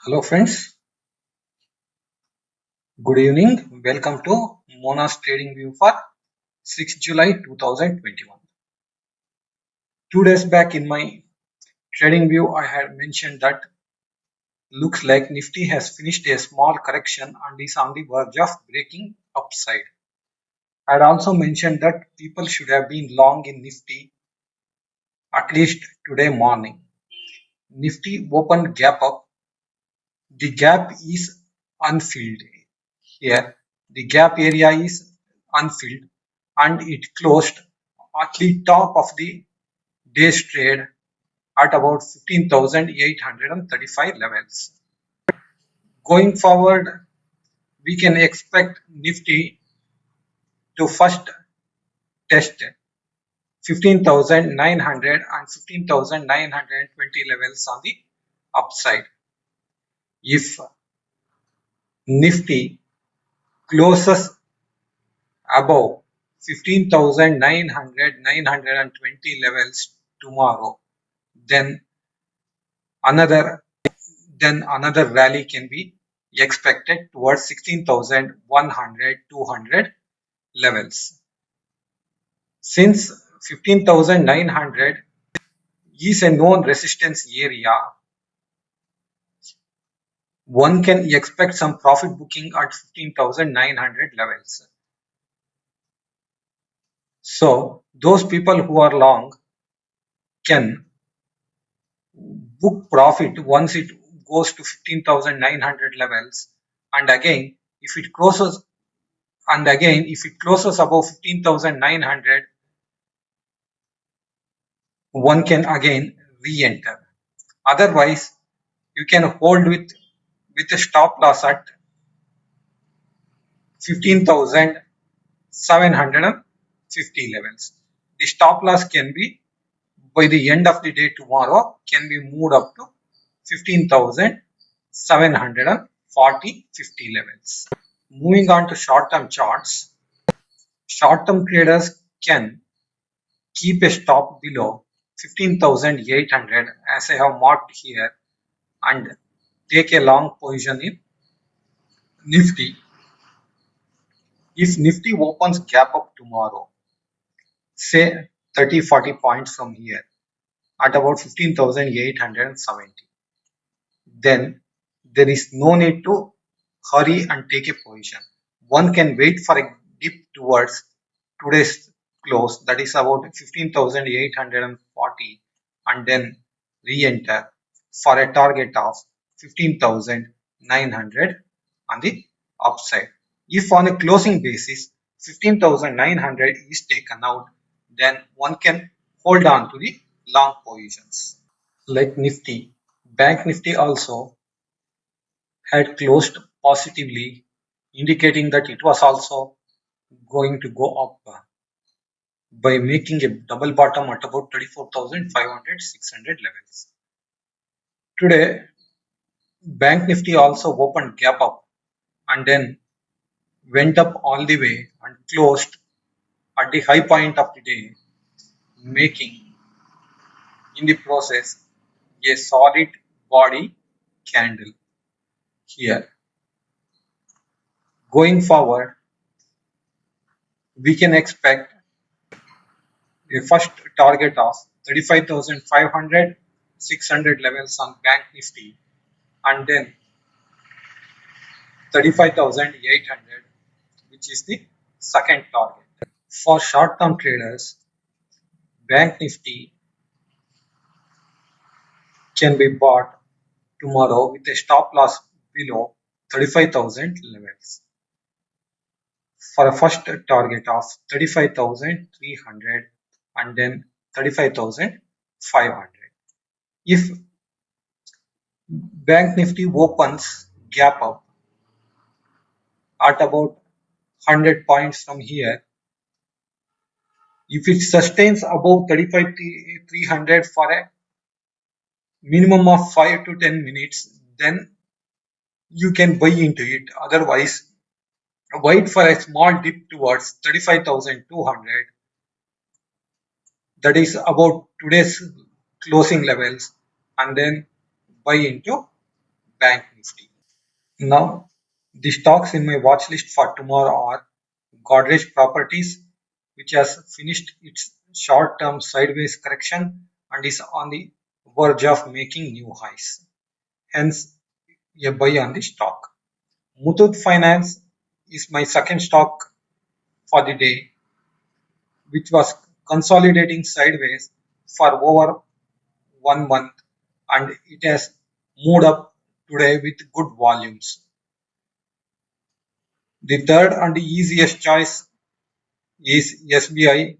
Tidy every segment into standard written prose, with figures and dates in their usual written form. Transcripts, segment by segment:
Hello friends, good evening. Welcome to Mona's Trading View for 6 July 2021. 2 days back in my trading view, I had mentioned that looks like Nifty has finished a small correction and is on the verge of breaking upside. I had also mentioned that people should have been long in Nifty at least today morning. Nifty opened gap up. The gap is unfilled. Here, the gap area is unfilled and it closed at the top of the day's trade at about 15,835 levels. Going forward, we can expect Nifty to first test 15,900 and 15,920 levels on the upside. If Nifty closes above 15,900 920 levels tomorrow, then another another rally can be expected towards 16,100 200 levels. Since 15,900 is a known resistance area, one can expect some profit booking at 15,900 levels. So those people who are long can book profit once it goes to 15,900 levels, and again if it closes above 15,900, one can again re-enter. Otherwise, you can hold with a stop loss at 15,750 levels. The stop loss can be, by the end of the day tomorrow, can be moved up to 15,740 50 levels. Moving on to short-term charts, short-term traders can keep a stop below 15,800 as I have marked here and take a long position in Nifty. If Nifty opens gap up tomorrow, say 30-40 points from here at about 15,870, then there is no need to hurry and take a position. One can wait for a dip towards today's close, that is about 15,840, and then re-enter for a target of 15,900 on the upside. If on a closing basis 15,900 is taken out, then one can hold on to the long positions. Like Nifty, Bank Nifty also had closed positively, indicating that it was also going to go up by making a double bottom at about 34,500 600 levels. Today, Bank Nifty also opened gap up and then went up all the way and closed at the high point of the day, making in the process a solid body candle here. Going forward, we can expect a first target of 35,500 600 levels on Bank Nifty and then 35,800, which is the second target. For short-term traders, Bank Nifty can be bought tomorrow with a stop loss below 35,000 levels for a first target of 35,300 and then 35,500. If Bank Nifty opens gap up at about 100 points from here, if it sustains above 35,300 for a minimum of 5 to 10 minutes, then you can buy into it. Otherwise, wait for a small dip towards 35,200, that is about today's closing levels, and then buy into Bank Nifty. Now, the stocks in my watch list for tomorrow are Godrej Properties, which has finished its short-term sideways correction and is on the verge of making new highs. Hence, a buy on the stock. Muthoot Finance is my second stock for the day, which was consolidating sideways for over 1 month, and it has moved up today with good volumes. The third and easiest choice is SBI,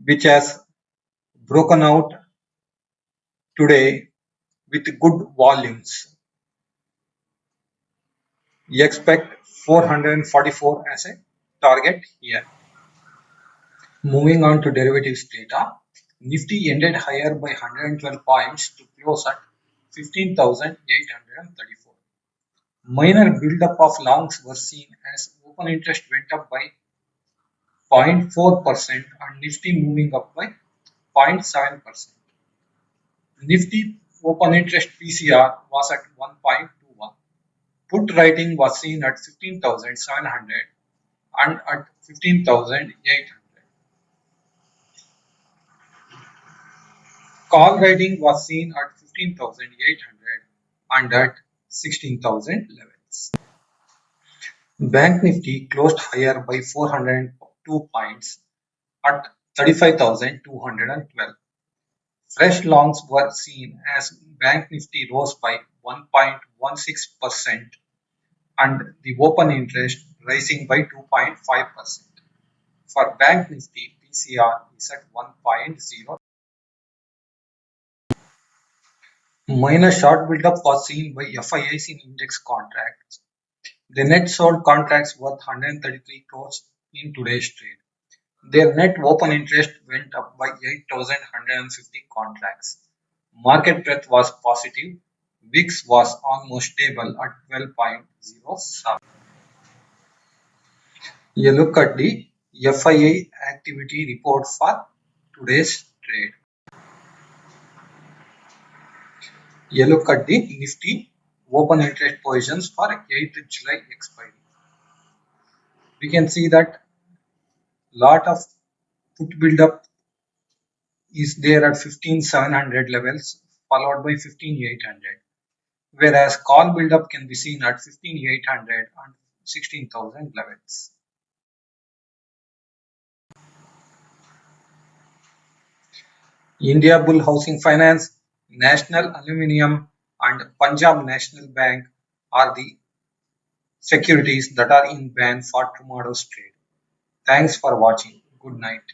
which has broken out today with good volumes. We expect 444 as a target here. Moving on to derivatives data, Nifty ended higher by 112 points to close at 15,834. Minor build-up of longs were seen as open interest went up by 0.4% and Nifty moving up by 0.7%. Nifty open interest PCR was at 1.21. Put writing was seen at 15,700 and at 15,800. Call writing was seen at 15,800 and at 16,000 levels. Bank Nifty closed higher by 402 points at 35,212. Fresh longs were seen as Bank Nifty rose by 1.16% and the open interest rising by 2.5%. For Bank Nifty, PCR is at 1.0. Minor short build-up was seen by FIIs in index contracts. The net sold contracts worth 133 crores in today's trade. Their net open interest went up by 8,150 contracts. Market breadth was positive. VIX was almost stable at 12.07. A look at the FII activity report for today's trade. A look at the Nifty open interest positions for 8th July expiry. We can see that lot of put build-up is there at 15,700 levels followed by 15,800, whereas call build-up can be seen at 15,800 and 16,000 levels. India Bull Housing Finance, National Aluminium and Punjab National Bank are the securities that are in ban for tomorrow's trade. Thanks for watching. Good night.